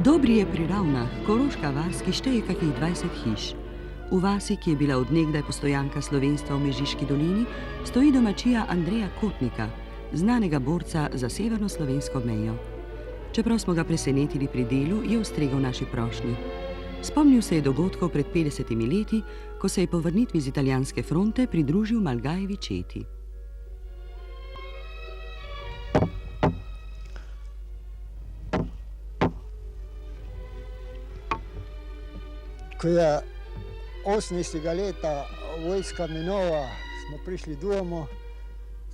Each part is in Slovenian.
Dobrije pri Ravnah, Koroška vas, ki šteje kakih 20 hiš. V vasi, ki je bila odnegdaj postojanka slovenstva v Mežiški dolini, stoji domačija Andreja Kotnika, znanega borca za severno-slovensko mejo. Čeprav smo ga presenetili pri delu, je ustregel naši prošnji. Spomnil se je dogodkov pred 50 leti, ko se je po vrnitvi z italijanske fronte pridružil Malgajevi četi. Ko je 18. leta vojska minova, smo prišli domov.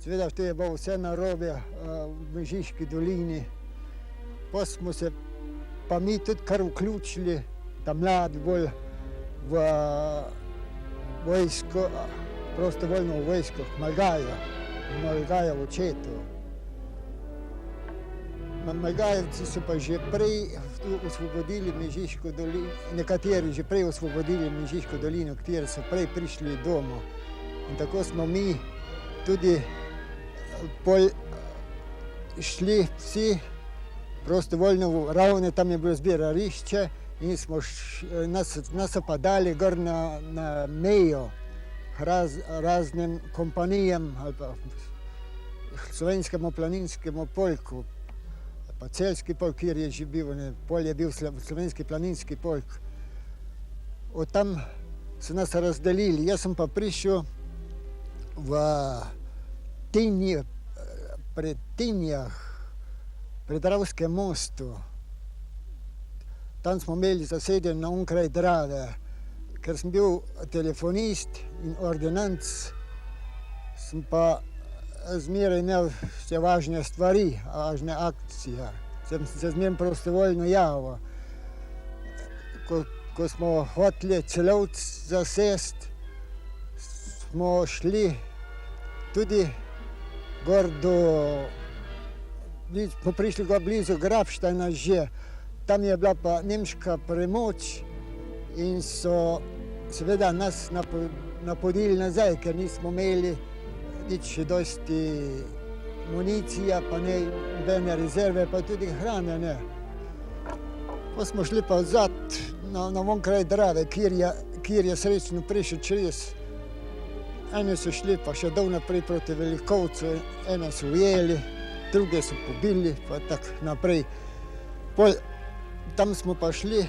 Seveda, to je bilo vse narobe v Mežiški dolini. Pa smo se pa mi tudi kar vključili, ta mladi bolj v vojsko, prostovoljno v vojsko Malgaja v četu. Malgajevci so pa že prej osvobodili Mežiško dolino, nekateri že prej osvobodili Mežiško dolino, kateri so prej prišli domov. In tako smo mi tudi šli vsi prostovoljno v Ravne, tam je bilo zbirališče in nas so pa dali gor na mejo raznim kompanijam ali pa slovenskemu planinskemu polku. Pa Celjski polk, kjer je že bil, pol je bil slovenski planinski polk. Od tam so nas razdelili. Jaz sem pa prišel v Tinji, pred Tinjah, pred Dravskem mostu. Tam smo imeli zaseden na onkraj Drave. Ker sem bil telefonist in ordinanc, sem pa zmeraj imel vse važne stvari, važne akcije. Sem se zmeraj prostovoljno javil. Ko smo hoteli Celovec zasesti, smo šli tudi gor smo prišli gor blizu Grabštajna že. Tam je bila pa nemška premoč in so seveda nas napodili nazaj, ker nismo imeli nič dosti municija, pa ne nobene rezerve, pa tudi hrane ne. Pa smo šli pa vzad na onkraj Drave, kjer je srečno prišel čez. Eni so šli pa še dol naprej proti Velikovcu, ene so ujeli, druge so pobili, pa tako naprej. Tam smo pa šli,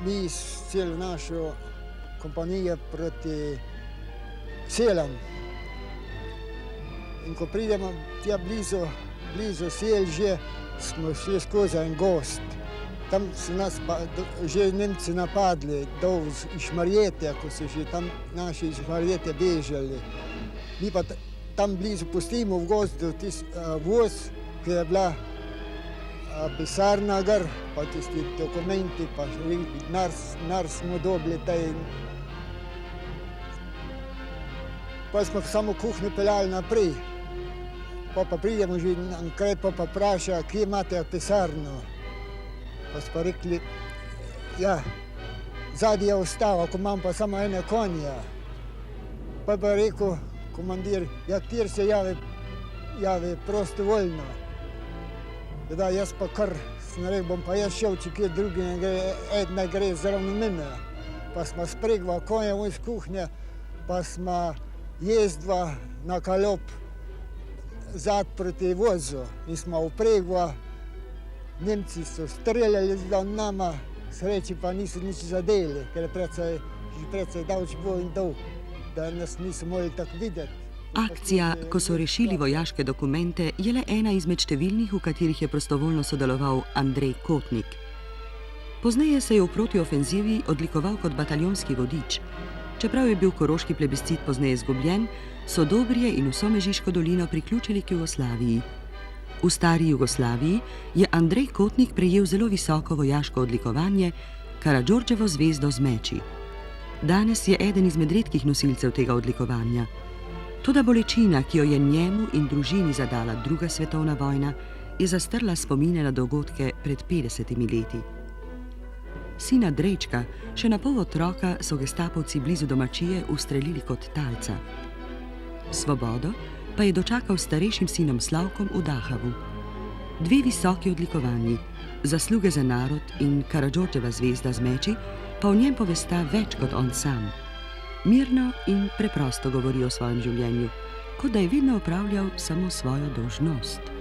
mi s celo našo kompanijo proti Selam. In ko pridemo tja blizu Sel že, smo šli skozi en gost. Tam so nas pa že Nemci napadli, dol iz Šmarjete, ko so že tam naši iz Šmarjete bežali. Mi pa tam blizu pustimo v gozdu voz, ki je bila pisarna gor, pa tisti dokumenti, pa denar smo dobili. Pa smo samo kuhnjo peljali naprej. Pa pridemo že nakraj, pa vpraša, kje imate pisarno. Pa smo rekli, ja, zadnji je ostal, ko imam pa samo ene konja. Pa je rekel komandir, ja, kjer se javi prostovoljno. Da, jaz pa kar sem rekel, bom pa jaz šel, če kje drugi ne gre zraven mene. Pa smo spregva konja iz kuhnje, pa smo jezdva na Kalop zad proti vozu in smo vpregva. Nemci so streljali za nama, sreči pa niso nič zadeli, ker je precej davč bo in dol, da nas niso mogli tako videti. Akcija, ko so rešili vojaške dokumente, je le ena izmed številnih, v katerih je prostovoljno sodeloval Andrej Kotnik. Pozneje se je v protiofenzivi odlikoval kot bataljonski vodič. Čeprav je bil koroški plebiscit pozneje izgubljen, so Dobrije in vso Mežiško dolino priključili k Jugoslaviji. V stari Jugoslaviji je Andrej Kotnik prejel zelo visoko vojaško odlikovanje Karadžordževo zvezdo z meči. Danes je eden izmed redkih nosilcev tega odlikovanja. Toda bolečina, ki jo je njemu in družini zadala druga svetovna vojna, je zastrla spomine na dogodke pred 50 leti. Sina Drejčka, še na pol otroka, so gestapovci blizu domačije ustrelili kot talca. Svobodo pa je dočakal s starejšim sinom Slavkom v Dahavu. Dve visoki odlikovanji, Zasluge za narod in Karadžordževa zvezda z meči pa o njem povesta več kot on sam. Mirno in preprosto govori o svojem življenju, kot da je vedno opravljal samo svojo dolžnost.